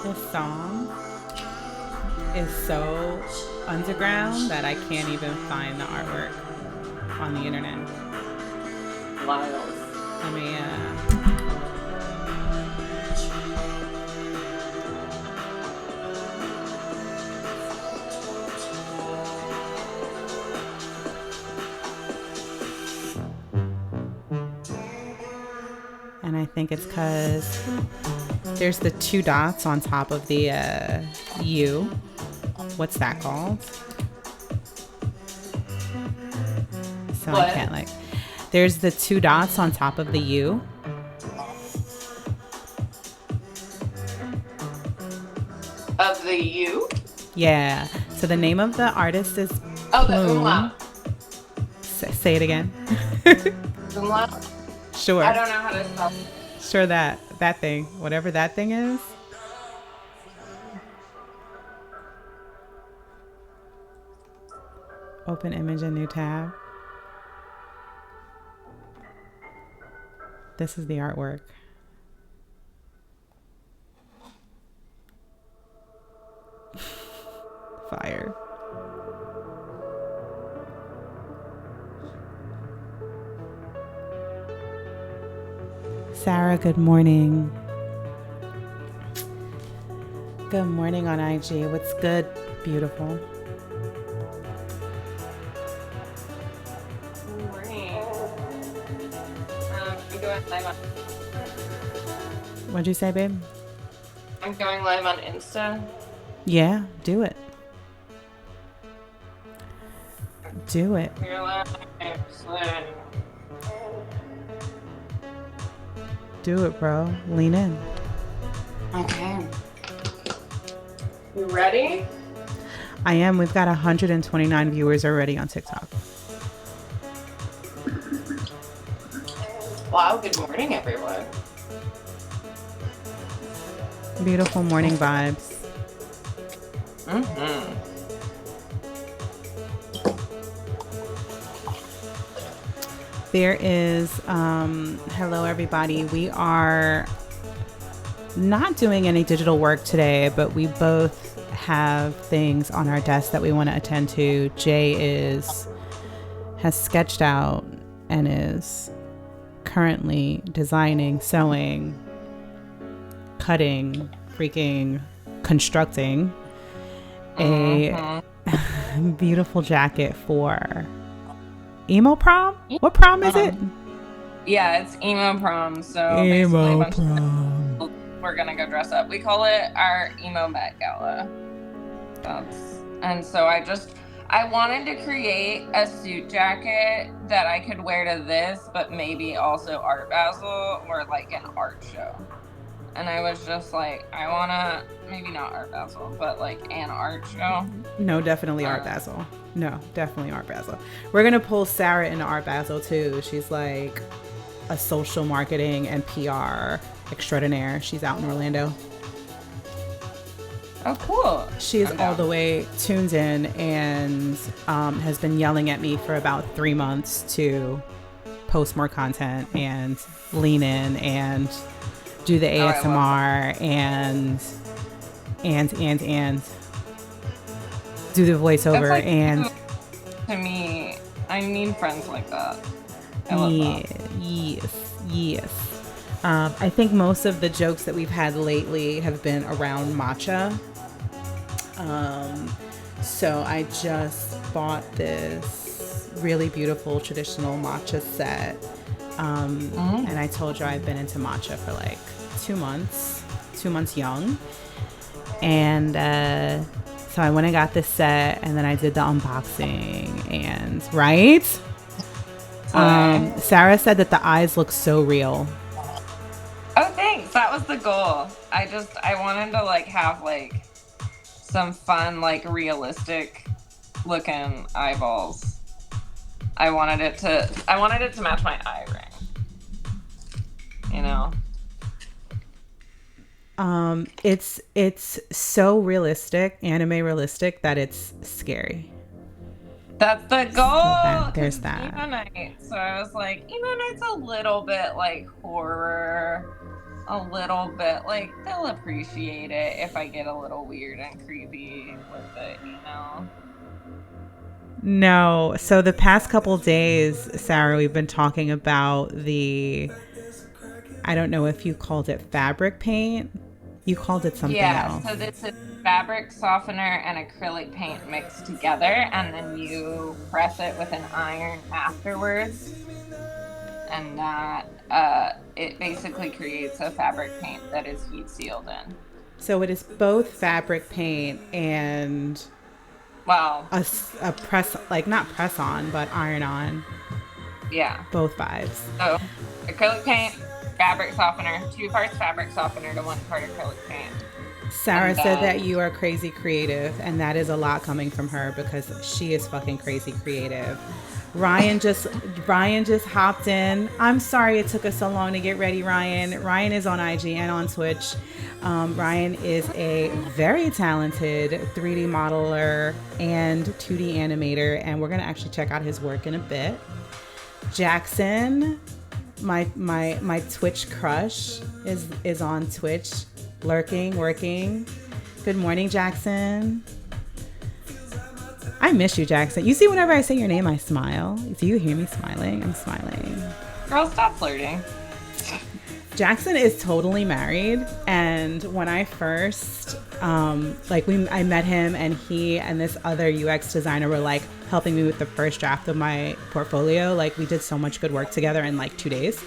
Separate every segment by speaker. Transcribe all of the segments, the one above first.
Speaker 1: This song is so underground that I can't even find the artwork on the internet.
Speaker 2: Wild.
Speaker 1: I mean, and I think it's because there's the two dots on top of the U. What's that called? So
Speaker 2: What?
Speaker 1: I can't like. There's the two dots on top of the U.
Speaker 2: Of the U?
Speaker 1: Yeah. So the name of the artist is
Speaker 2: Oh, the
Speaker 1: Plume.
Speaker 2: umlaut.
Speaker 1: Say it again.
Speaker 2: Umlaut?
Speaker 1: Sure.
Speaker 2: I don't know how to spell.
Speaker 1: Sure that thing, whatever that thing is. Open image in new tab. This is the artwork. Fire. Sarah, good morning. Good morning on IG. What's good, beautiful?
Speaker 2: Good morning. I'm going live on.
Speaker 1: What'd you say, babe?
Speaker 2: I'm going live on Insta.
Speaker 1: Yeah, do it. Do it.
Speaker 2: You're live.
Speaker 1: Do it, bro. Lean in.
Speaker 2: Okay. You ready?
Speaker 1: I am. We've got 129 viewers already on TikTok.
Speaker 2: Wow, good morning, everyone.
Speaker 1: Beautiful morning vibes.
Speaker 2: Mm-hmm.
Speaker 1: There is, hello everybody. We are not doing any digital work today, but we both have things on our desk that we want to attend to. Jay has sketched out and is currently designing, sewing, cutting, freaking constructing a beautiful jacket for Emo Prom? What prom is it?
Speaker 2: Yeah, it's Emo Prom. So
Speaker 1: Emo
Speaker 2: basically
Speaker 1: Prom.
Speaker 2: we're gonna go dress up. We call it our Emo Met Gala. And so I wanted to create a suit jacket that I could wear to this, but maybe also Art Basel or like an art show. And I was just like, I wanna, maybe not Art Basel, but like an art show.
Speaker 1: No, definitely Art Basel. No, definitely Art Basel. We're gonna pull Sarah into Art Basel too. She's like a social marketing and PR extraordinaire. She's out in Orlando.
Speaker 2: Oh, cool.
Speaker 1: She's all the way tuned in and has been yelling at me for about 3 months to post more content and lean in and do the ASMR and do the voiceover.
Speaker 2: Like,
Speaker 1: and
Speaker 2: to me, I need friends like that. I love that.
Speaker 1: Yes. I think most of the jokes that we've had lately have been around matcha. So I just bought this really beautiful traditional matcha set. And I told you I've been into matcha for like 2 months young. And so I went and got this set and then I did the unboxing and right? Sarah said that the eyes look so real.
Speaker 2: Oh, thanks. That was the goal. I wanted to like have like some fun, like realistic looking eyeballs. I wanted it to match my eye ring. You know?
Speaker 1: It's so realistic, anime realistic, that it's scary.
Speaker 2: That's the goal.
Speaker 1: So there's that.
Speaker 2: Emo Night. So I was like, Emo Night's a little bit like horror, a little bit, like, they'll appreciate it if I get a little weird and creepy with it, you know?
Speaker 1: No. So the past couple days, Sarah, we've been talking about I don't know if you called it fabric paint. You called it something
Speaker 2: Yeah,
Speaker 1: else.
Speaker 2: so this is fabric softener and acrylic paint mixed together, and then you press it with an iron afterwards, and that it basically creates a fabric paint that is heat sealed in.
Speaker 1: So it is both fabric paint and
Speaker 2: Well,
Speaker 1: a press, like not press on, but iron on.
Speaker 2: yeah.
Speaker 1: Both vibes.
Speaker 2: So acrylic paint, fabric softener, 2 parts fabric softener to 1 part acrylic paint.
Speaker 1: Sarah said that you are crazy creative, and that is a lot coming from her because she is fucking crazy creative. Ryan just hopped in. I'm sorry it took us so long to get ready, Ryan. Ryan is on IG and on Twitch. Ryan is a very talented 3D modeler and 2D animator, and we're gonna actually check out his work in a bit. Jackson, my Twitch crush, is on Twitch, lurking, working. Good morning, Jackson. I miss you, Jackson. You see, whenever I say your name, I smile. Do you hear me smiling? I'm smiling.
Speaker 2: Girl, stop flirting.
Speaker 1: Jackson is totally married, and when I first I met him, and he and this other UX designer were like helping me with the first draft of my portfolio. Like, we did so much good work together in like 2 days.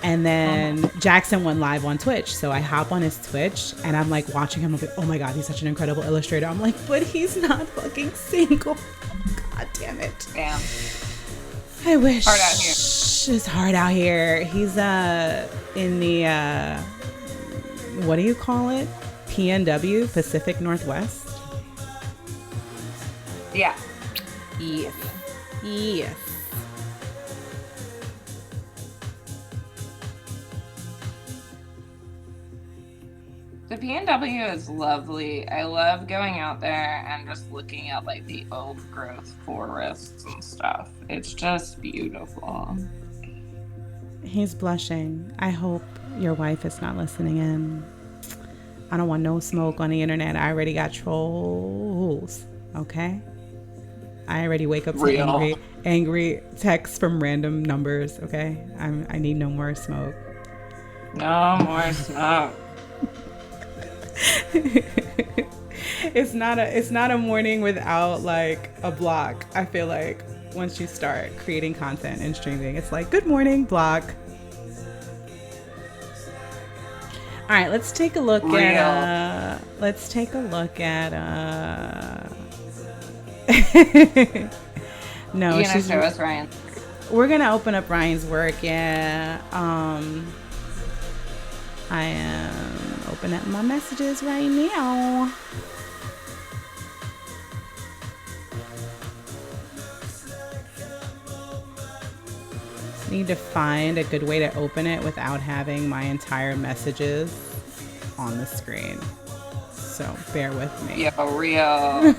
Speaker 1: And then Jackson went live on Twitch, so I hop on his Twitch and I'm like watching him. I'm like, oh my god, he's such an incredible illustrator. I'm like, but he's not fucking single. God damn it.
Speaker 2: Damn.
Speaker 1: I wish.
Speaker 2: Hard out here.
Speaker 1: It's hard out here. He's in the what do you call it? PNW, Pacific Northwest.
Speaker 2: Yeah.
Speaker 1: Yes. Yes.
Speaker 2: The PNW is lovely. I love going out there and just looking at like the old growth forests and stuff. It's just beautiful.
Speaker 1: He's blushing. I hope your wife is not listening in. I don't want no smoke on the internet. I already got trolls. Okay? I already wake up to angry texts from random numbers. Okay? I need no more smoke.
Speaker 2: No more smoke.
Speaker 1: It's not a morning without like a block. I feel like once you start creating content and streaming, it's like, good morning, block. All right, let's take a look at no,
Speaker 2: you're gonna show us Ryan.
Speaker 1: We're gonna open up Ryan's work. Yeah. I am opening up my messages right now. Need to find a good way to open it without having my entire messages on the screen. So bear with me.
Speaker 2: Yo, real.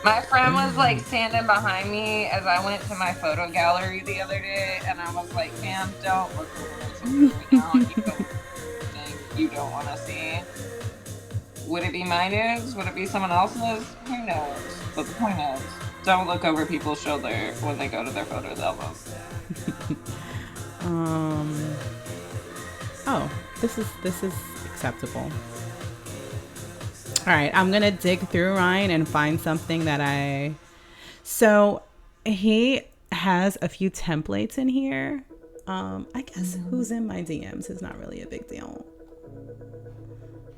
Speaker 2: My friend was like standing behind me as I went to my photo gallery the other day, and I was like, "Fam, don't look over this right now. You don't want to see." Would it be my news? Would it be someone else's? Who knows? But the point is, don't look over people's shoulder when they go to their photos albums.
Speaker 1: Oh, this is acceptable. All right, I'm gonna dig through Ryan and find something that so he has a few templates in here. I guess who's in my DMs is not really a big deal,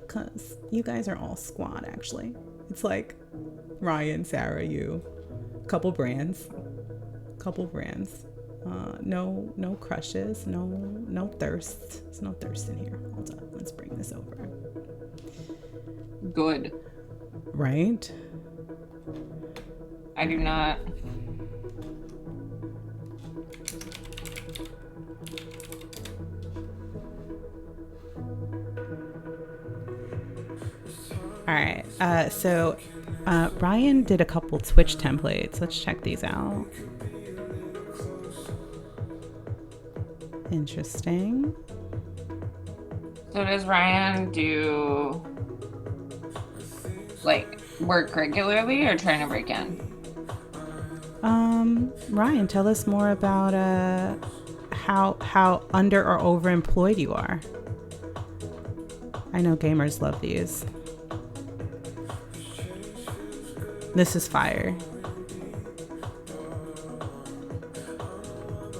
Speaker 1: because you guys are all squad. Actually, it's like Ryan, Sarah, you, couple brands. No crushes, no thirst. There's no thirst in here. Hold up, let's bring this over.
Speaker 2: Good.
Speaker 1: Right?
Speaker 2: I do not.
Speaker 1: All right. So Ryan did a couple Twitch templates. Let's check these out. Interesting.
Speaker 2: So does Ryan do like work regularly or trying to break in?
Speaker 1: Ryan, tell us more about how under or overemployed you are. I know gamers love these. This is fire.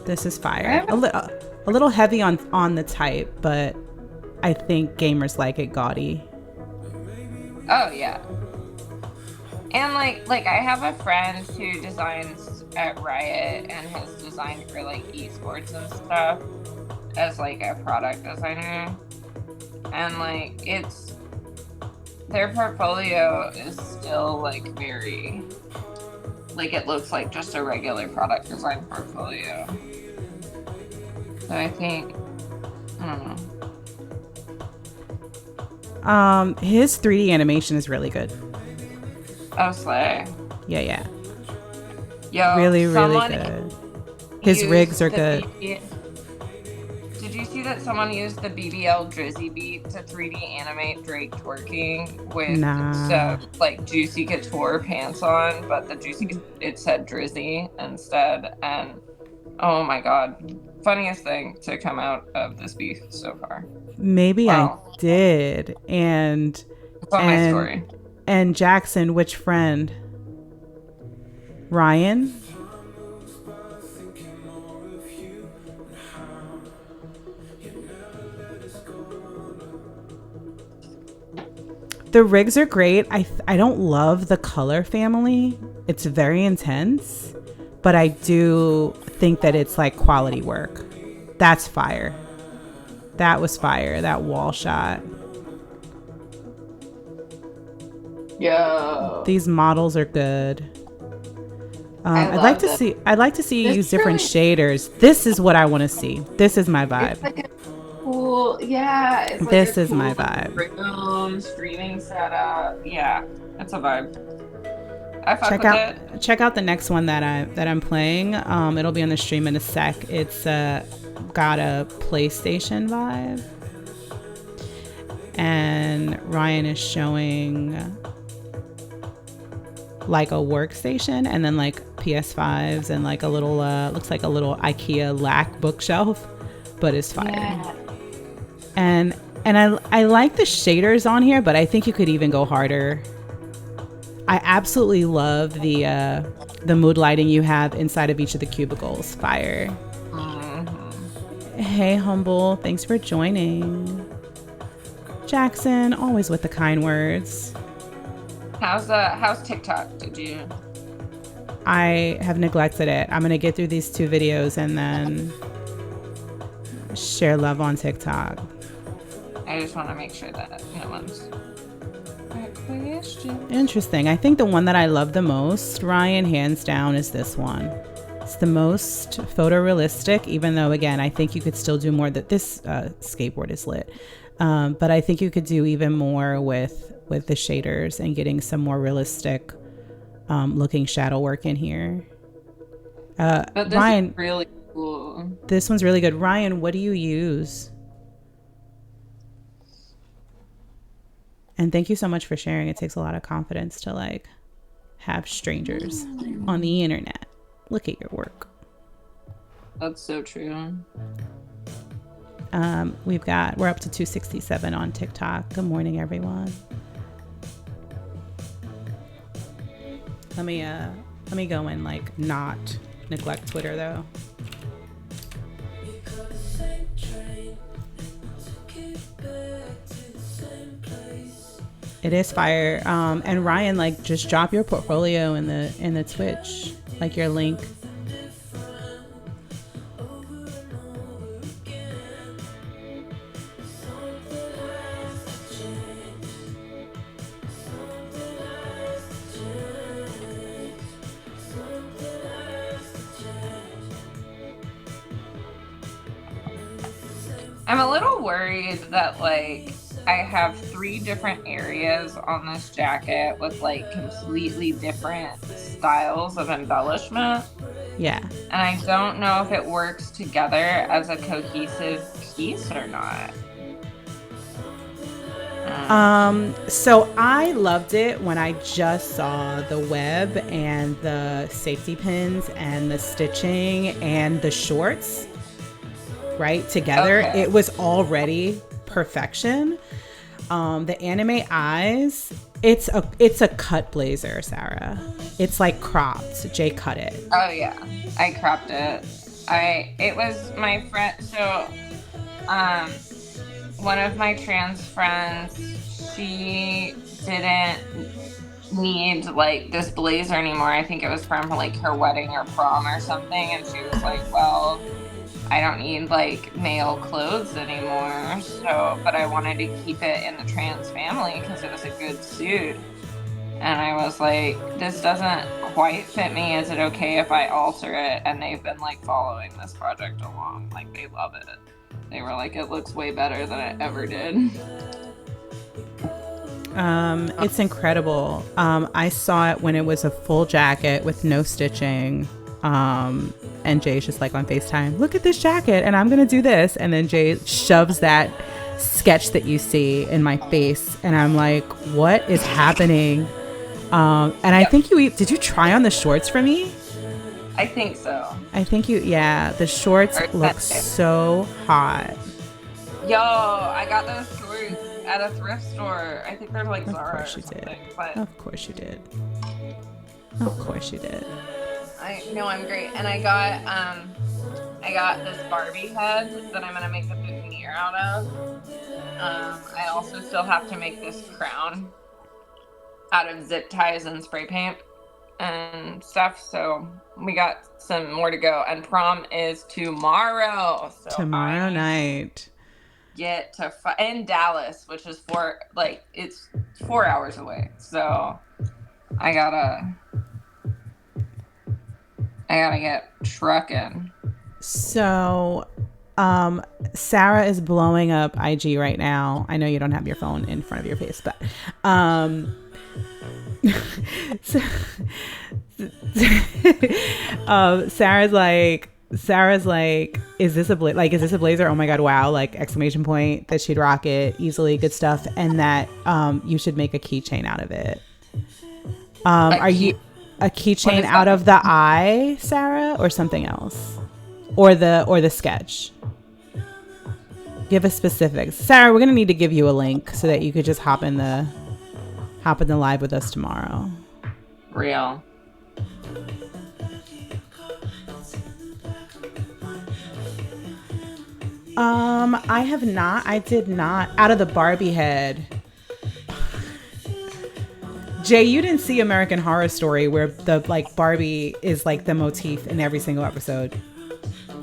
Speaker 1: This is fire. A little heavy on the type, but I think gamers like it gaudy.
Speaker 2: Oh yeah. And like I have a friend who designs at Riot and has designed for like esports and stuff as like a product designer. And like it's their portfolio is still like very like it looks like just a regular product design portfolio. So I think I don't
Speaker 1: know. His 3D animation is really good.
Speaker 2: Oh, slay.
Speaker 1: Yeah.
Speaker 2: Yo,
Speaker 1: really good. His rigs are good.
Speaker 2: Did you see that someone used the BBL Drizzy beat to 3D animate Drake twerking with some like Juicy Couture pants on, but it said Drizzy instead, and oh my god, funniest thing to come out of this beef so far.
Speaker 1: Maybe I did, and
Speaker 2: it's on my story.
Speaker 1: And Jackson, which friend? Ryan? The rigs are great. I don't love the color family. It's very intense, but I do think that it's like quality work. That's fire. That was fire. That wall shot.
Speaker 2: Yo.
Speaker 1: These models are good. I'd like to see you use different shaders. This is what I want to see. This is my vibe.
Speaker 2: It's like a cool, yeah. It's like
Speaker 1: this is my vibe.
Speaker 2: Room, streaming setup. Yeah, it's a vibe.
Speaker 1: Check out the next one that I'm playing. It'll be on the stream in a sec. It's got a PlayStation vibe, and Ryan is showing like a workstation and then like PS5s and like a little looks like a little IKEA lack bookshelf, but it's fire. Yeah. And I like the shaders on here, but I think you could even go harder. I absolutely love the mood lighting you have inside of each of the cubicles. Fire. Mm-hmm. Hey Humble, thanks for joining. Jackson, always with the kind words.
Speaker 2: How's TikTok?
Speaker 1: I have neglected it. I'm gonna get through these 2 videos and then share love on TikTok.
Speaker 2: I just want to make sure that no one's
Speaker 1: interesting. I think the one that I love the most, Ryan, hands down, is this one. It's the most photorealistic, even though again I think you could still do more. That this skateboard is lit, but I think you could do even more with the shaders and getting some more realistic looking shadow work in here.
Speaker 2: But this Ryan, is really cool.
Speaker 1: This one's really good. Ryan, what do you use? And thank you so much for sharing. It takes a lot of confidence to like have strangers on the internet look at your work.
Speaker 2: That's so true.
Speaker 1: We're up to 267 on TikTok. Good morning, everyone. Let me go and like not neglect Twitter though. It is fire. And Ryan, like just drop your portfolio in the Twitch, like your link.
Speaker 2: I'm a little worried that like I have 3 different areas on this jacket with like completely different styles of embellishment.
Speaker 1: Yeah.
Speaker 2: And I don't know if it works together as a cohesive piece or not.
Speaker 1: So I loved it when I just saw the web and the safety pins and the stitching and the shorts, right, together.
Speaker 2: Okay.
Speaker 1: It was already perfection. The anime eyes, it's a cut blazer, Sarah. It's like cropped. Jay cut it.
Speaker 2: Oh yeah, I cropped it. It was my friend. So, one of my trans friends, she didn't need like this blazer anymore. I think it was from like her wedding or prom or something, and she was like, "Well, I don't need like male clothes anymore." So, but I wanted to keep it in the trans family because it was a good suit. And I was like, this doesn't quite fit me. Is it okay if I alter it? And they've been like following this project along. Like, they love it. They were like, it looks way better than it ever did.
Speaker 1: It's incredible. I saw it when it was a full jacket with no stitching. And Jay's just like on FaceTime, look at this jacket and I'm gonna do this, and then Jay shoves that sketch that you see in my face, and I'm like, what is happening? And I think did you try on the shorts for me?
Speaker 2: I think so.
Speaker 1: I think the shorts look so hot.
Speaker 2: Yo, I got those shorts at a thrift store. I think they're like Zara or something. But
Speaker 1: Of course you did. Of course you did.
Speaker 2: I know I'm great. And I got this Barbie head that I'm gonna make the boutonniere out of. I also still have to make this crown out of zip ties and spray paint and stuff. So we got some more to go. And prom is tomorrow. So
Speaker 1: tomorrow night.
Speaker 2: Get to in Dallas, which is it's 4 hours away. So I gotta get trucking. So,
Speaker 1: Sarah is blowing up IG right now. I know you don't have your phone in front of your face, but, Sarah's like, is this a blazer? Oh my God. Wow. Like exclamation point, that she'd rock it easily. Good stuff. And that, you should make a keychain out of it. Are you a keychain out of the eye, Sarah, or something else, or the sketch? Give us specifics, Sarah. We're gonna need to give you a link so that you could just hop in the live with us tomorrow.
Speaker 2: Real.
Speaker 1: I have not. I did not. Out of the Barbie head. Jay, you didn't see American Horror Story where the Barbie is like the motif in every single episode.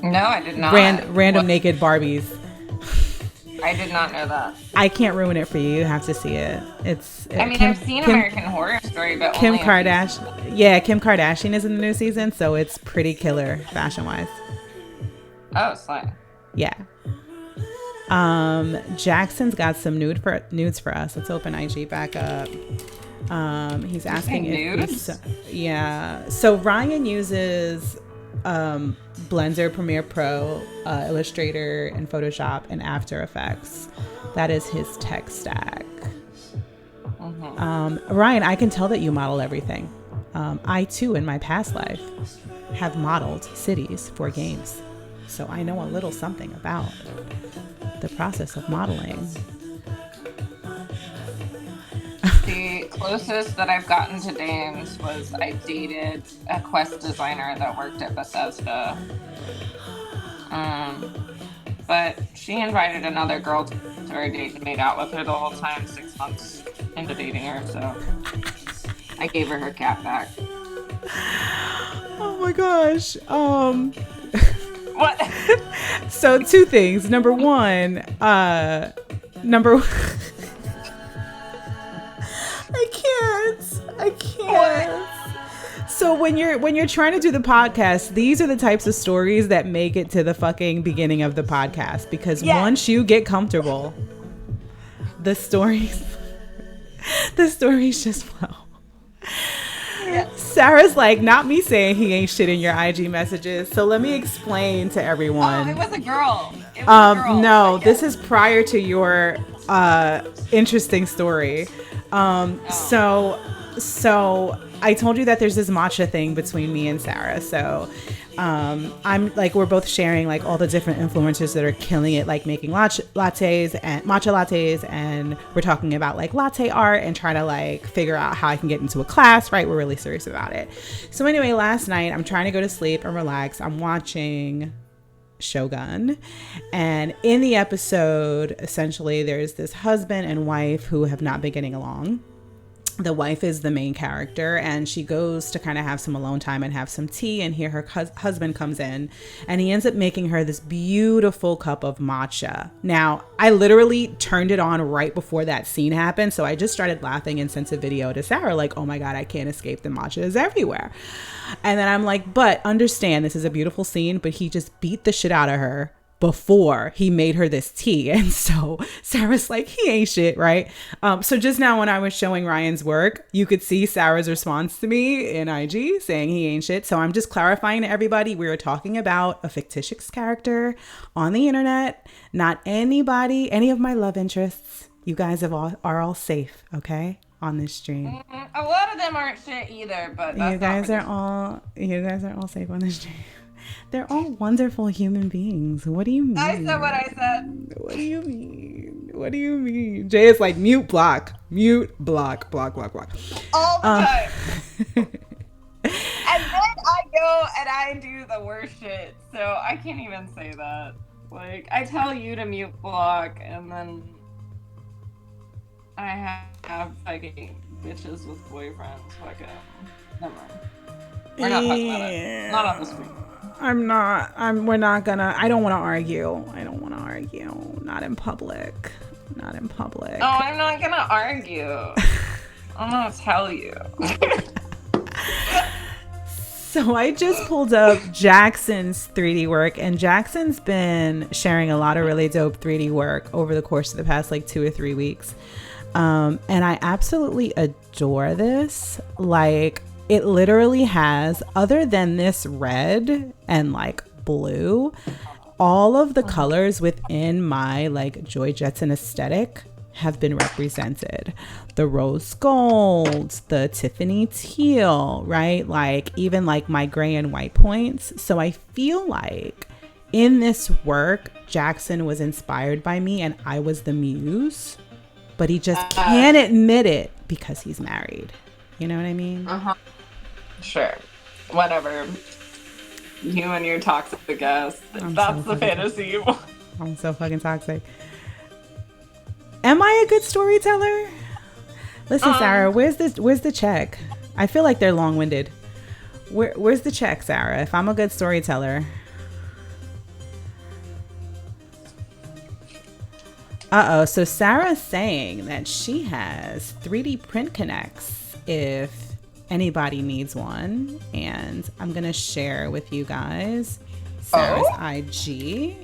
Speaker 2: No, I did not.
Speaker 1: Random naked Barbies.
Speaker 2: I did not know that.
Speaker 1: I can't ruin it for you. You have to see it. I've
Speaker 2: seen American Horror Story, but
Speaker 1: Kim Kardashian. Yeah, Kim Kardashian is in the new season, so it's pretty killer fashion wise.
Speaker 2: Oh, slay.
Speaker 1: Yeah. Jackson's got some nudes for us. Let's open IG back up. He's asking if so Ryan uses Blender, Premiere Pro, Illustrator, and Photoshop and After Effects. That is his tech stack. Ryan, I can tell that you model everything. I too, in my past life, have modeled cities for games, so I know a little something about the process of modeling.
Speaker 2: The closest that I've gotten to Dames was I dated a quest designer that worked at Bethesda. But she invited another girl to our date and made out with her the whole time, 6 months into dating her, so I gave her cat back.
Speaker 1: Oh my gosh.
Speaker 2: What?
Speaker 1: So 2 things. Number one, I can't. So when you're trying to do the podcast, these are the types of stories that make it to the fucking beginning of the podcast, because once you get comfortable, the stories just flow. Yeah. Sarah's like, not me saying he ain't shit in your IG messages. So let me explain to everyone.
Speaker 2: Oh, it was a girl.
Speaker 1: No, this is prior to your interesting story. So I told you that there's this matcha thing between me and Sarah. So I'm like, we're both sharing like all the different influencers that are killing it, like making lattes and matcha lattes, and we're talking about like latte art and trying to like figure out how I can get into a class, right? We're really serious about it. So anyway, last night I'm trying to go to sleep and relax. I'm watching Shogun, and in the episode, essentially there's this husband and wife who have not been getting along. The wife is the main character, and she goes to kind of have some alone time and have some tea, and here her husband comes in, and he ends up making her this beautiful cup of matcha. Now, I literally turned it on right before that scene happened, so I just started laughing and sent a video to Sarah like, oh my god, I can't escape, the matcha is everywhere. And then I'm like, but understand, this is a beautiful scene, but he just beat the shit out of her before he made her this tea. And so Sarah's like, he ain't shit, right? So just now when I was showing Ryan's work, you could see Sarah's response to me in IG saying he ain't shit. So I'm just clarifying to everybody, we are talking about a fictitious character on the internet, not anybody, any of my love interests. You guys are all safe, okay, on this stream.
Speaker 2: A lot of them aren't shit either, but
Speaker 1: you guys are all safe on this stream. They're all wonderful human beings. What do you mean?
Speaker 2: I said what I said.
Speaker 1: What do you mean? What do you mean? Jay is like, mute, block, block.
Speaker 2: All the time. And then I go and I do the worst shit. So I can't even say that. Like, I tell you to mute, block, and then I have fucking bitches with boyfriends. Fucking, never mind. We're not talking about it. Not on the screen.
Speaker 1: We're not gonna, I don't want to argue. Not in public.
Speaker 2: Oh, I'm not gonna argue. I'm gonna tell you.
Speaker 1: So I just pulled up Jackson's 3D work, and Jackson's been sharing a lot of really dope 3D work over the course of the past like 2 or 3 weeks. And I absolutely adore this. Like, it literally has, other than this red and like blue, all of the colors within my like Joy Jetson aesthetic have been represented. The rose gold, the Tiffany teal, right? Like even like my gray and white points. So I feel like in this work, Jackson was inspired by me and I was the muse, but he just can't admit it because he's married. You know what I mean?
Speaker 2: Sure. Whatever. You and your toxic ass. That's the fantasy.
Speaker 1: I'm so fucking toxic. Am I a good storyteller? Listen, Sarah, where's the check? I feel like they're long-winded. Where's the check, Sarah? If I'm a good storyteller. So Sarah's saying that she has 3D print connects if anybody needs one, and I'm gonna share with you guys Sarah's IG.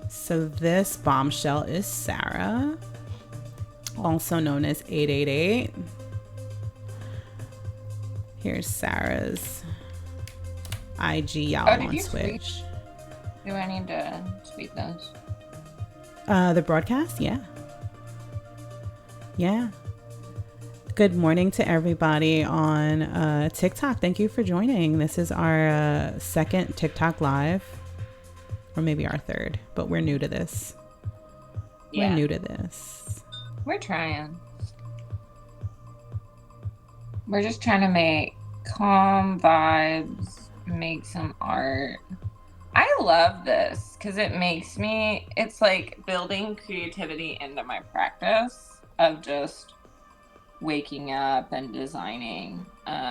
Speaker 1: So this bombshell is Sarah, also known as 888. Here's Sarah's IG, y'all on Twitch.
Speaker 2: Do I need to tweet those?
Speaker 1: The broadcast, yeah. Yeah. Good morning to everybody on TikTok. Thank you for joining. This is our second TikTok live, or maybe our third, but we're new to this.
Speaker 2: Yeah.
Speaker 1: We're new to this.
Speaker 2: We're trying. We're just trying to make calm vibes, make some art. I love this because it's like building creativity into my practice of just waking up and designing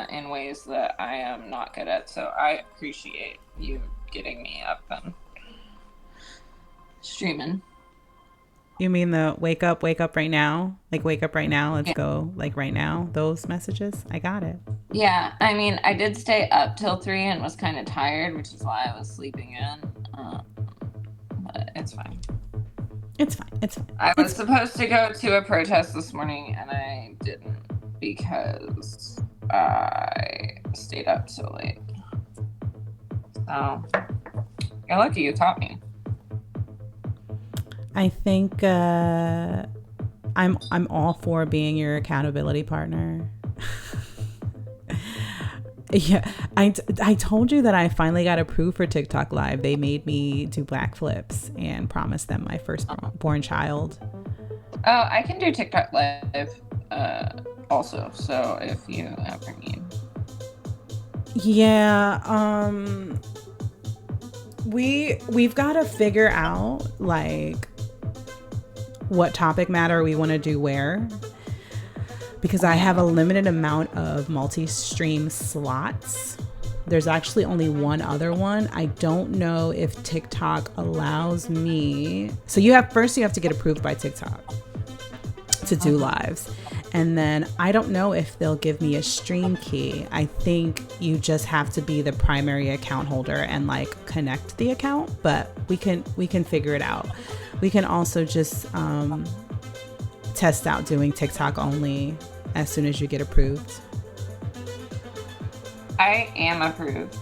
Speaker 2: in ways that I am not good at. So I appreciate you getting me up and streaming.
Speaker 1: You mean the wake up right now? Like wake up right now, let's go, like right now, those messages? I got it.
Speaker 2: Yeah, I mean, I did stay up till 3 and was kind of tired, which is why I was sleeping in. But it's fine.
Speaker 1: It's fine.
Speaker 2: I was supposed to go to a protest this morning and I didn't because I stayed up so late. So You're lucky you taught me.
Speaker 1: I think I'm all for being your accountability partner. Yeah, I told you that I finally got approved for TikTok Live. They made me do backflips and promised them my firstborn child.
Speaker 2: Oh, I can do TikTok Live also, so if you ever need.
Speaker 1: Yeah, we've got to figure out like what topic matter we want to do where, because I have a limited amount of multi-stream slots. There's actually only one other one. I don't know if TikTok allows me. So you have to get approved by TikTok to do lives. And then I don't know if they'll give me a stream key. I think you just have to be the primary account holder and like connect the account, but we can figure it out. We can also just test out doing TikTok only as soon as you get approved.
Speaker 2: I am approved.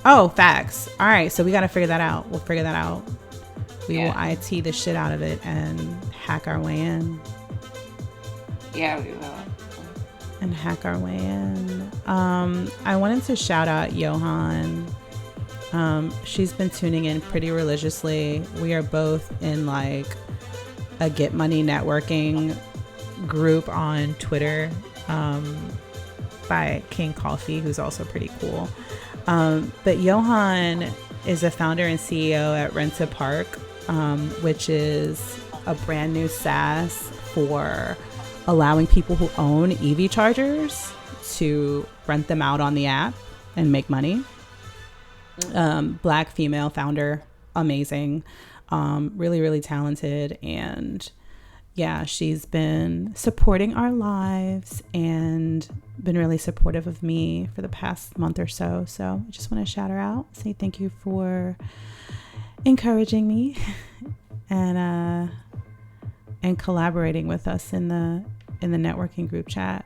Speaker 1: Oh, facts. All right, so we got to figure that out. We'll figure that out. We will IT the shit out of it and hack our way in.
Speaker 2: Yeah, we will.
Speaker 1: And hack our way in. I wanted to shout out Johan. She's been tuning in pretty religiously. We are both in like a Get Money networking group on Twitter by King Coffee, who's also pretty cool. But Johan is a founder and CEO at Rent a Park, which is a brand new SaaS for allowing people who own EV chargers to rent them out on the app and make money. Black female founder, amazing, really, really talented. And yeah, she's been supporting our lives and been really supportive of me for the past month or so. So I just want to shout her out, say thank you for encouraging me and collaborating with us in the networking group chat.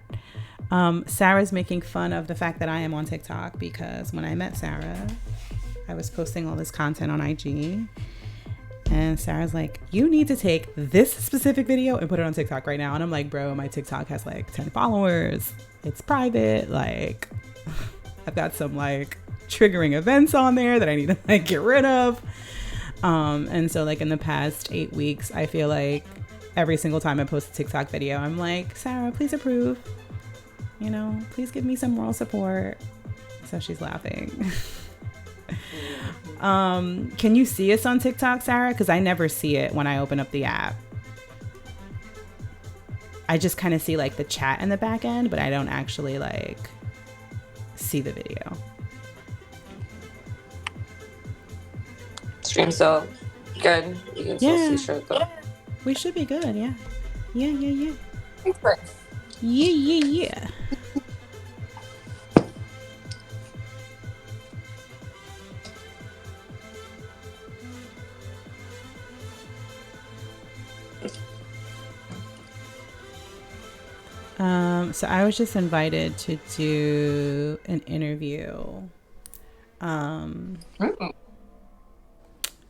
Speaker 1: Sarah's making fun of the fact that I am on TikTok because when I met Sarah, I was posting all this content on IG. And Sarah's like, you need to take this specific video and put it on TikTok right now. And I'm like, bro, my TikTok has like 10 followers. It's private. Like, I've got some like triggering events on there that I need to like get rid of. And so like in the past 8 weeks, I feel like every single time I post a TikTok video, I'm like, Sarah, please approve. You know, please give me some moral support. So she's laughing. Can you see us on TikTok, Sarah? Because I never see it when I open up the app. I just kind of see like the chat in the back end, but I don't actually like see the video.
Speaker 2: Stream still good. You can still see shit though.
Speaker 1: We should be good, yeah. Yeah.
Speaker 2: Thanks.
Speaker 1: Yeah. So I was just invited to do an interview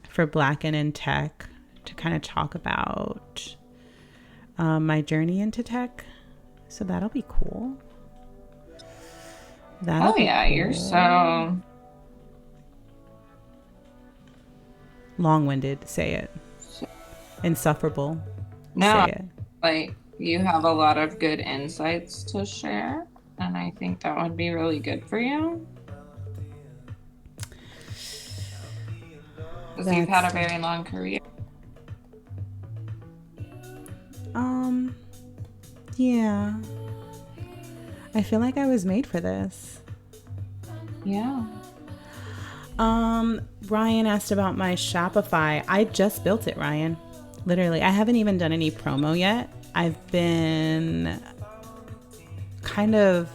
Speaker 1: for Blacken in Tech to kind of talk about my journey into tech. So that'll be cool.
Speaker 2: You're so
Speaker 1: long-winded. Say it. Insufferable.
Speaker 2: No,
Speaker 1: say it.
Speaker 2: Like you have a lot of good insights to share, and I think that would be really good for you. Because you've had a very long career.
Speaker 1: Yeah. I feel like I was made for this.
Speaker 2: Yeah.
Speaker 1: Ryan asked about my Shopify. I just built it, Ryan. Literally, I haven't even done any promo yet. I've been kind of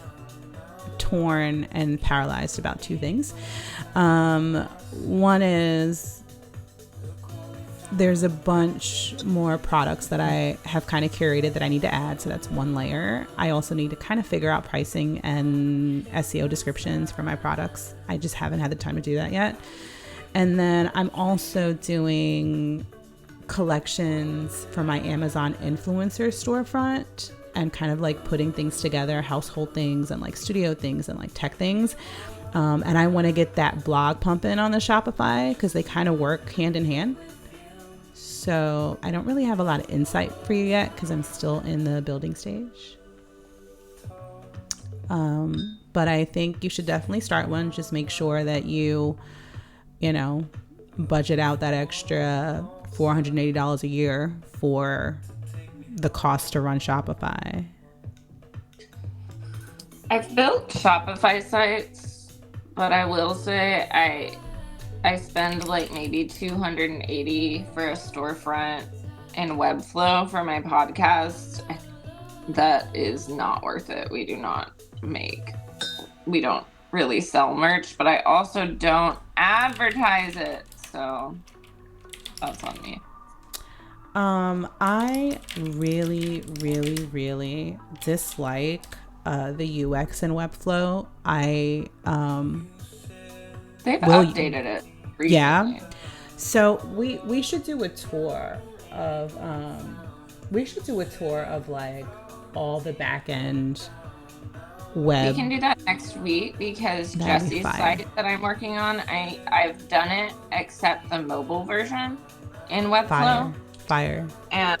Speaker 1: torn and paralyzed about two things. One is there's a bunch more products that I have kind of curated that I need to add. So that's one layer. I also need to kind of figure out pricing and SEO descriptions for my products. I just haven't had the time to do that yet. And then I'm also doing collections for my Amazon influencer storefront and kind of like putting things together, household things and like studio things and like tech things. And I want to get that blog pumping on the Shopify because they kind of work hand in hand. So I don't really have a lot of insight for you yet because I'm still in the building stage. But I think you should definitely start one. Just make sure that you budget out that extra $480 a year for the cost to run Shopify.
Speaker 2: I've built Shopify sites, but I will say I spend like maybe $280 for a storefront and Webflow for my podcast. That is not worth it. We don't really sell merch, but I also don't advertise it. So that's on me.
Speaker 1: I really, really, really dislike the UX in Webflow.
Speaker 2: They've updated it recently.
Speaker 1: Yeah. So we should do a tour of like all the back end web.
Speaker 2: We can do that next week because Jesse's site that I'm working on, I've done it except the mobile version in Webflow.
Speaker 1: Fire. And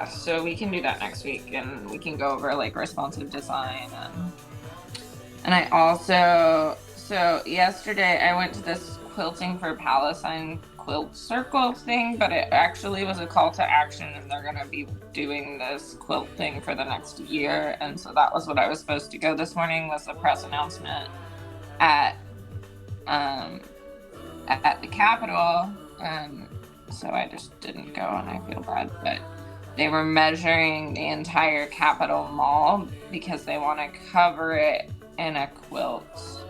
Speaker 2: so we can do that next week and we can go over like responsive design and I also, so yesterday I went to this Quilting for Palestine quilt circle thing, but it actually was a call to action and they're going to be doing this quilt thing for the next year. And so that was what I was supposed to go this morning, was the press announcement at the Capitol. So I just didn't go and I feel bad, but they were measuring the entire Capitol Mall because they want to cover it in a quilt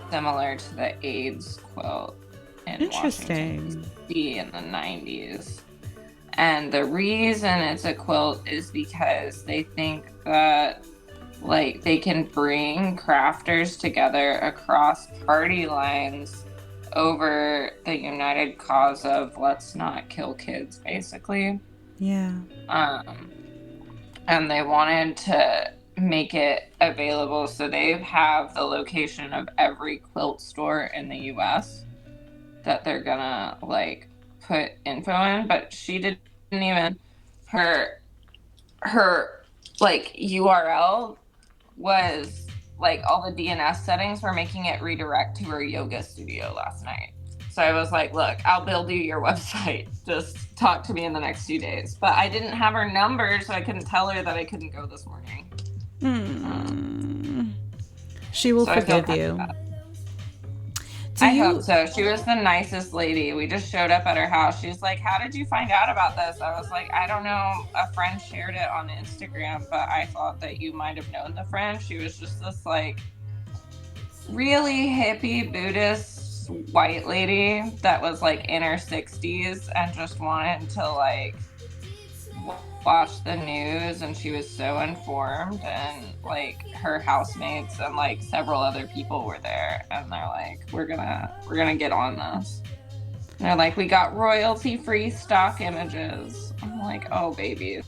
Speaker 2: similar to the AIDS quilt in Washington, D.C. in the 90s. And the reason it's a quilt is because they think that like they can bring crafters together across party lines over the united cause of let's not kill kids, basically.
Speaker 1: Yeah.
Speaker 2: And they wanted to make it available, so they have the location of every quilt store in the US that they're gonna like put info in, but she didn't even, her like URL was like all the DNS settings were making it redirect to her yoga studio last night. So I was like, look, I'll build you your website. Just talk to me in the next few days. But I didn't have her number, so I couldn't tell her that I couldn't go this morning.
Speaker 1: She will forgive you.
Speaker 2: I hope so. She was the nicest lady. We just showed up at her house. She's like, how did you find out about this? I was like, I don't know. A friend shared it on Instagram, but I thought that you might have known the friend. She was just this like really hippie Buddhist white lady that was like in her 60s and just wanted to like watch the news, and she was so informed, and like her housemates and like several other people were there, and they're like, we're gonna get on this. And they're like, we got royalty free stock images. I'm like, oh baby.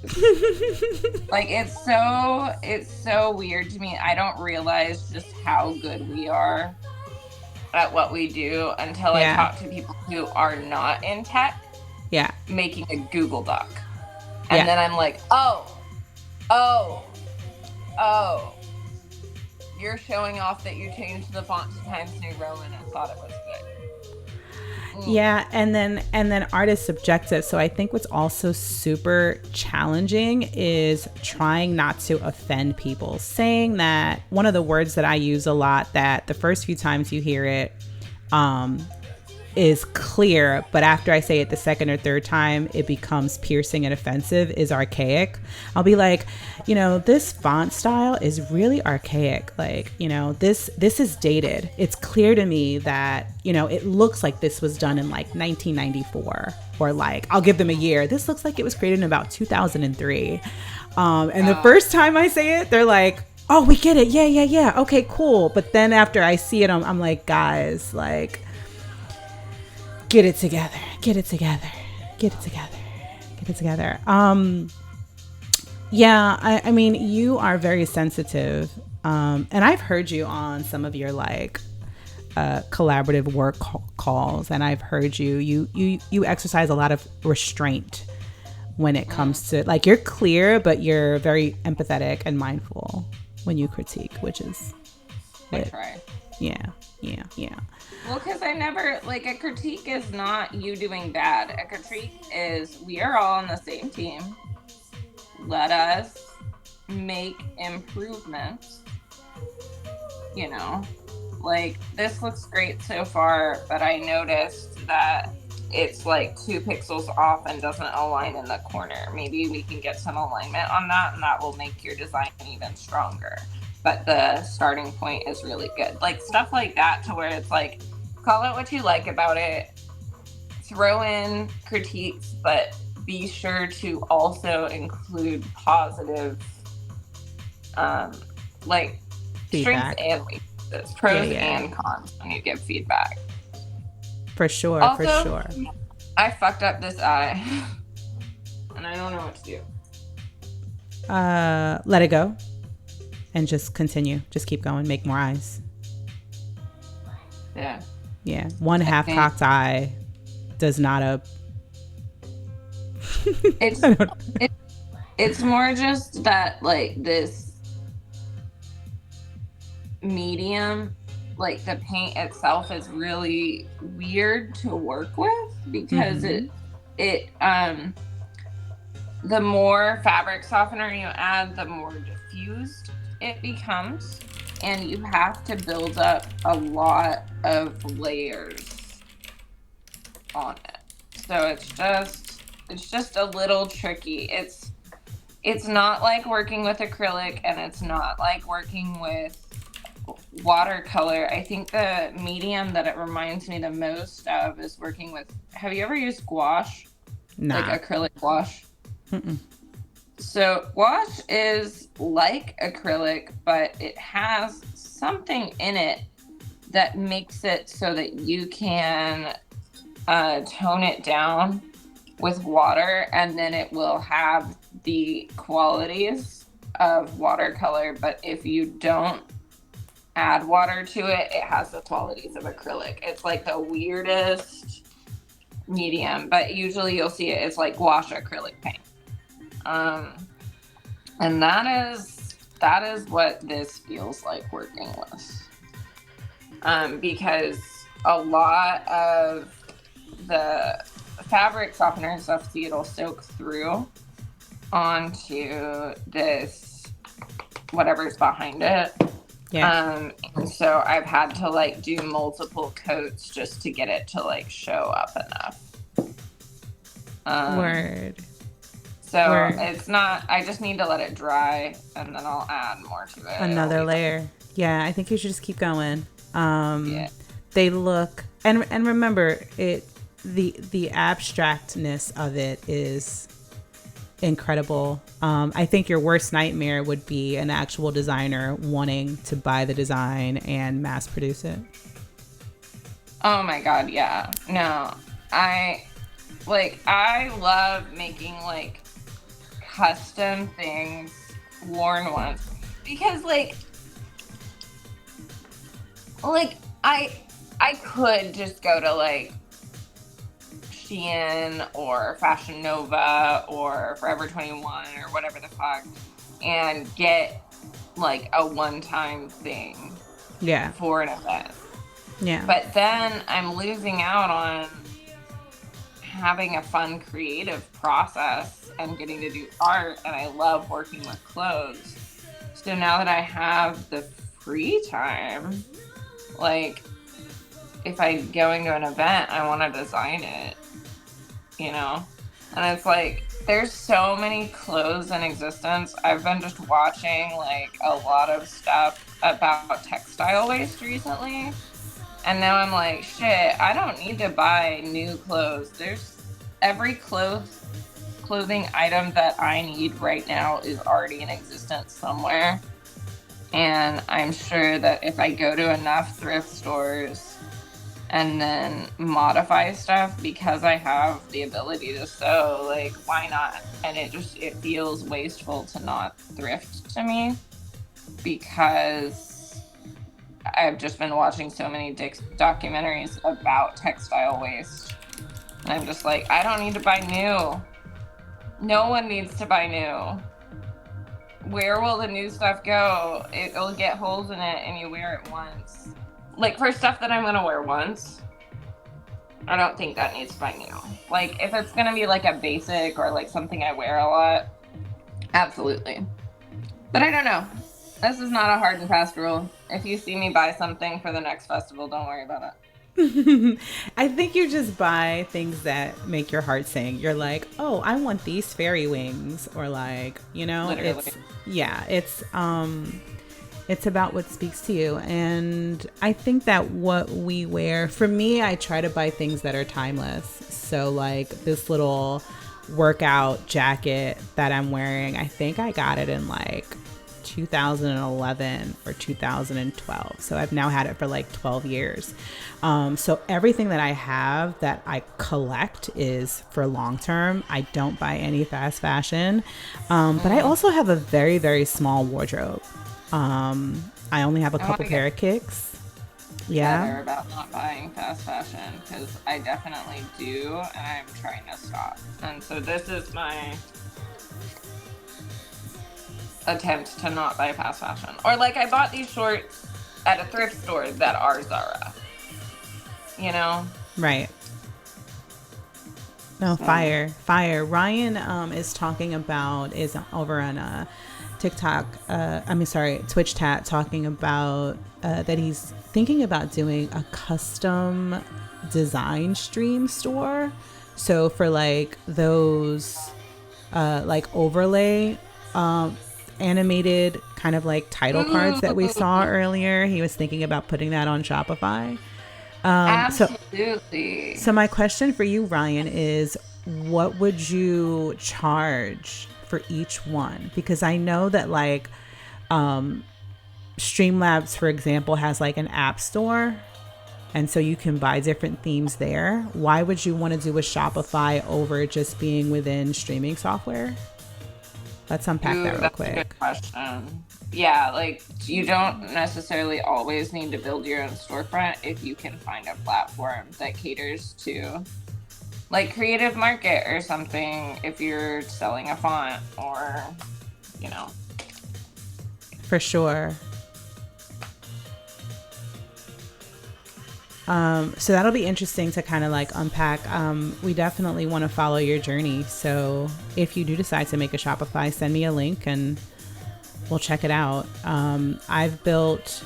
Speaker 2: Like it's so weird to me. I don't realize just how good we are at what we do until I talk to people who are not in tech making a Google Doc. And then I'm like, oh, you're showing off that you changed the font to Times New Roman and thought it was good.
Speaker 1: Yeah, and then art is subjective. So I think what's also super challenging is trying not to offend people. Saying that, one of the words that I use a lot that the first few times you hear it is clear, but after I say it the second or third time, it becomes piercing and offensive, is archaic. I'll be like, this font style is really archaic. Like, this is dated. It's clear to me that, it looks like this was done in like 1994, or like, I'll give them a year. This looks like it was created in about 2003. And the first time I say it, they're like, oh, we get it. Yeah. Okay, cool. But then after I see it, I'm like, guys, like, Get it together. Get it together. Get it together. Get it together. Yeah, I mean, you are very sensitive. And I've heard you on some of your like collaborative work calls, and I've heard you exercise a lot of restraint when it comes to like, you're clear, but you're very empathetic and mindful when you critique, which is
Speaker 2: I try.
Speaker 1: Yeah.
Speaker 2: Well, because I never, like, a critique is not you doing bad. A critique is, we are all on the same team. Let us make improvements. You know, like, this looks great so far, but I noticed that it's like 2 pixels off and doesn't align in the corner. Maybe we can get some alignment on that, and that will make your design even stronger. But the starting point is really good. Like, stuff like that, to where it's like, call it what you like about it, throw in critiques, but be sure to also include positive, like,
Speaker 1: feedback.
Speaker 2: strengths and weaknesses, pros and cons when you give feedback.
Speaker 1: For sure,
Speaker 2: also,
Speaker 1: for sure.
Speaker 2: I fucked up this eye, and I don't know what to do.
Speaker 1: Let it go. And just continue. Just keep going. Make more eyes.
Speaker 2: Yeah.
Speaker 1: Yeah. One half-cocked eye does not a...
Speaker 2: It's more just that, like, this medium, like, the paint itself is really weird to work with, because the more fabric softener you add, the more diffused it becomes, and you have to build up a lot of layers on it. So it's just a little tricky. It's not like working with acrylic, and it's not like working with watercolor. I think the medium that it reminds me the most of is working with, have you ever used gouache?
Speaker 1: Nah.
Speaker 2: Like acrylic gouache?
Speaker 1: Mm-mm.
Speaker 2: So gouache is like acrylic, but it has something in it that makes it so that you can tone it down with water, and then it will have the qualities of watercolor. But if you don't add water to it, it has the qualities of acrylic. It's like the weirdest medium, but usually you'll see it as like gouache acrylic paint. And that is what this feels like working with. Because a lot of the fabric softener and stuff, see, it'll soak through onto this, whatever's behind it. Yeah. And so I've had to like do multiple coats just to get it to like show up enough.
Speaker 1: Word.
Speaker 2: So it's not, I just need to let it dry, and then I'll add more to it.
Speaker 1: Another layer. Yeah, I think you should just keep going. They look, and remember, the abstractness of it is incredible. I think your worst nightmare would be an actual designer wanting to buy the design and mass produce it.
Speaker 2: Oh my God, yeah. No, I love making like custom things, worn ones, because like I could just go to like Shein or Fashion Nova or Forever 21 or whatever the fuck, and get like a one-time thing for an event. Yeah. But then I'm losing out on having a fun creative process and getting to do art, and I love working with clothes. So now that I have the free time, like if I'm going to an event, I want to design it, you know? And it's like, there's so many clothes in existence. I've been just watching like a lot of stuff about textile waste recently. And now I'm like, shit, I don't need to buy new clothes. There's every clothing item that I need right now is already in existence somewhere. And I'm sure that if I go to enough thrift stores and then modify stuff because I have the ability to sew. Like, why not? And it feels wasteful to not thrift to me, because I've just been watching so many documentaries about textile waste. And I'm just like, I don't need to buy new. No one needs to buy new. Where will the new stuff go? It'll get holes in it and you wear it once. Like, for stuff that I'm going to wear once, I don't think that needs to buy new. Like, if it's going to be like a basic or like something I wear a lot, absolutely. But I don't know. This is not a hard and fast rule. If you see me buy something for the next festival, don't worry about it.
Speaker 1: I think you just buy things that make your heart sing. You're like, oh, I want these fairy wings, or like, you know,
Speaker 2: Literally.
Speaker 1: it's about what speaks to you. And I think that what we wear, for me, I try to buy things that are timeless. So like this little workout jacket that I'm wearing, I think I got it in like 2011 or 2012. So I've now had it for like 12 years. So everything that I have that I collect is for long term. I don't buy any fast fashion. But I also have a very, very small wardrobe. I only have a couple pair of kicks. Yeah.
Speaker 2: Better about not buying fast fashion, because I definitely do, and I'm trying to stop. And so this is my attempt to not buy fast fashion. Or like, I bought these shorts at a thrift store that are Zara, you know?
Speaker 1: Right. No, so. Fire. Ryan is over on Twitch chat, talking about that he's thinking about doing a custom design stream store. So for like those like overlay animated kind of like title cards that we saw earlier, he was thinking about putting that on Shopify.
Speaker 2: Absolutely.
Speaker 1: So my question for you, Ryan, is what would you charge for each one? Because I know that like Streamlabs, for example, has like an app store, and so you can buy different themes there. Why would you want to do a Shopify over just being within streaming software? Let's unpack that real quick.
Speaker 2: That's a good question. Yeah, like you don't necessarily always need to build your own storefront if you can find a platform that caters to like Creative Market or something, if you're selling a font or, you know.
Speaker 1: For sure. So that'll be interesting to kind of like unpack. We definitely want to follow your journey. So if you do decide to make a Shopify, send me a link and we'll check it out. I've built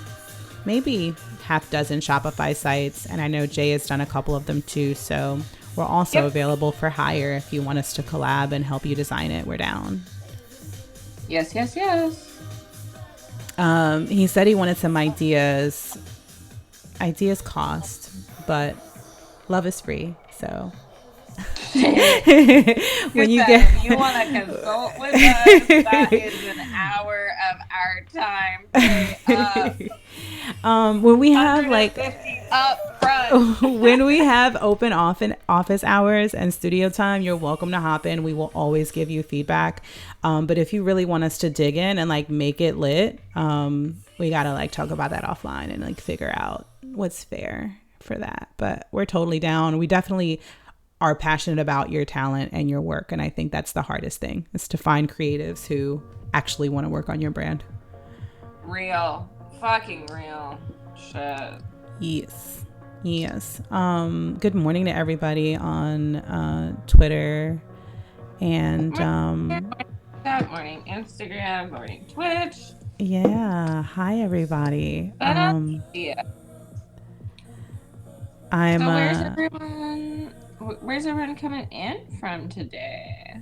Speaker 1: maybe half dozen Shopify sites, and I know Jay has done a couple of them too. So we're also available for hire if you want us to collab and help you design it. We're down.
Speaker 2: Yes.
Speaker 1: He said he wanted some ideas. Ideas cost, but love is free. So
Speaker 2: when you want to consult with us, that is an hour of our time.
Speaker 1: When we have like
Speaker 2: up front.
Speaker 1: When we have open office hours and studio time, you're welcome to hop in. We will always give you feedback. But if you really want us to dig in and like make it lit, we gotta like talk about that offline and like figure out what's fair for that. But we're totally down. We definitely are passionate about your talent and your work, and I think that's the hardest thing, is to find creatives who actually want to work on your brand.
Speaker 2: Real. Fucking real. Shit.
Speaker 1: Yes. Good morning to everybody on Twitter and
Speaker 2: Good morning Instagram, morning Twitch.
Speaker 1: Yeah. Hi everybody.
Speaker 2: So where's everyone coming in from today?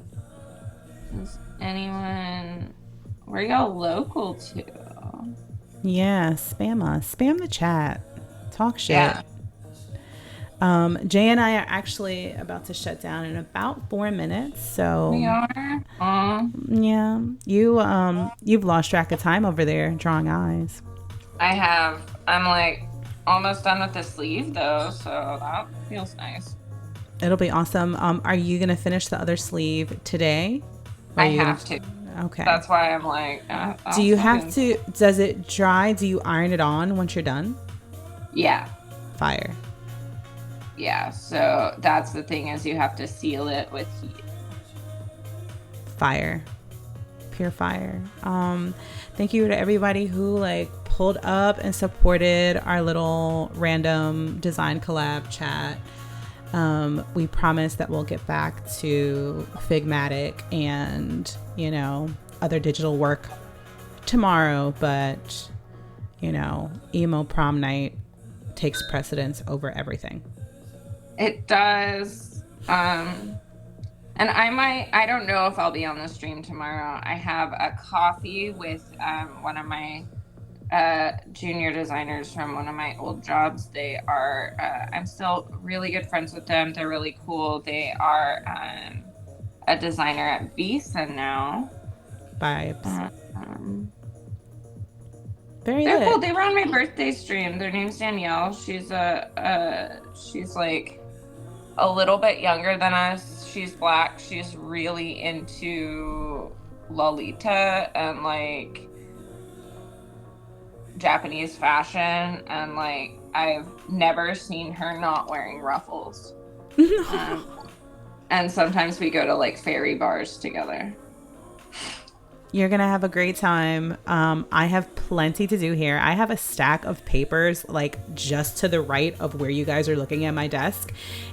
Speaker 2: Is anyone, where y'all local to?
Speaker 1: Yeah, spam us. Spam the chat. Talk shit.
Speaker 2: Yeah.
Speaker 1: Jay and I are actually about to shut down in about 4 minutes. So
Speaker 2: we are.
Speaker 1: Yeah. You've lost track of time over there drawing eyes.
Speaker 2: I have. I'm like almost done with the sleeve though, so that feels nice.
Speaker 1: It'll be awesome. Are you gonna finish the other sleeve today? Or are
Speaker 2: I
Speaker 1: you
Speaker 2: have to.
Speaker 1: gonna? Okay.
Speaker 2: That's why I'm like,
Speaker 1: Do
Speaker 2: I'll
Speaker 1: you have
Speaker 2: fucking.
Speaker 1: to? Does it dry? Do you iron it on once you're done?
Speaker 2: Yeah.
Speaker 1: Fire.
Speaker 2: Yeah. So that's the thing is you have to seal it with heat.
Speaker 1: Fire. Pure fire. Thank you to everybody who like pulled up and supported our little random design collab chat. We promise that we'll get back to Figmatic and, you know, other digital work tomorrow, but, you know, Emo Prom night takes precedence over everything.
Speaker 2: It does. And I don't know if I'll be on the stream tomorrow. I have a coffee with one of my junior designers from one of my old jobs. They are, I'm still really good friends with them. They're really cool. They are a designer at Visa now.
Speaker 1: Vibes.
Speaker 2: Very they're lit. Cool. They were on my birthday stream. Their name's Danielle. She's she's like a little bit younger than us. She's Black. She's really into Lolita and like Japanese fashion, and like I've never seen her not wearing ruffles. And sometimes we go to like fairy bars together.
Speaker 1: You're going to have a great time. I have plenty to do here. I have a stack of papers like just to the right of where you guys are looking at my desk.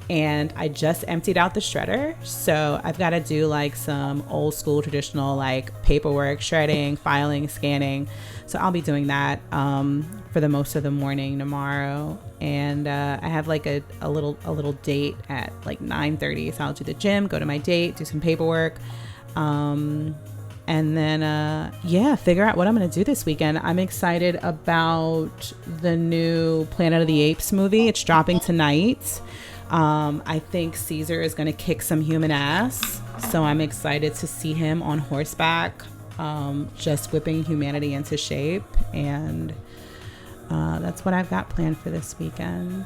Speaker 1: And I just emptied out the shredder. So I've got to do like some old school traditional like paperwork, shredding, filing, scanning. So I'll be doing that for the most of the morning tomorrow. And I have like a little date at like 9:30. So I'll do the gym, go to my date, do some paperwork. And then, figure out what I'm going to do this weekend. I'm excited about the new Planet of the Apes movie. It's dropping tonight. I think Caesar is going to kick some human ass. So I'm excited to see him on horseback, just whipping humanity into shape. And that's what I've got planned for this weekend.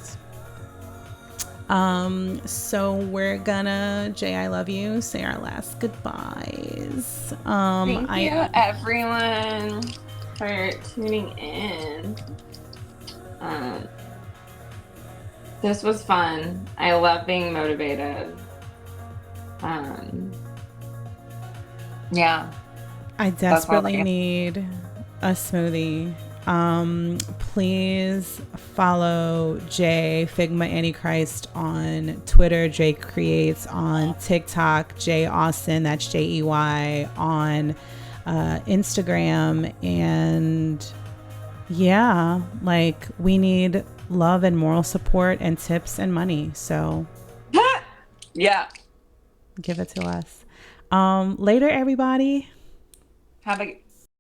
Speaker 1: So we're gonna, Jay, I love you, say our last goodbyes.
Speaker 2: Thank you everyone for tuning in. This was fun. I love being motivated. Yeah.
Speaker 1: I desperately need a smoothie. Please follow Jay Figma Antichrist on Twitter, Jay Creates on TikTok, Jay Austin, that's Jey on Instagram. And yeah, like we need love and moral support and tips and money. So
Speaker 2: yeah,
Speaker 1: give it to us. Later, everybody.
Speaker 2: Have a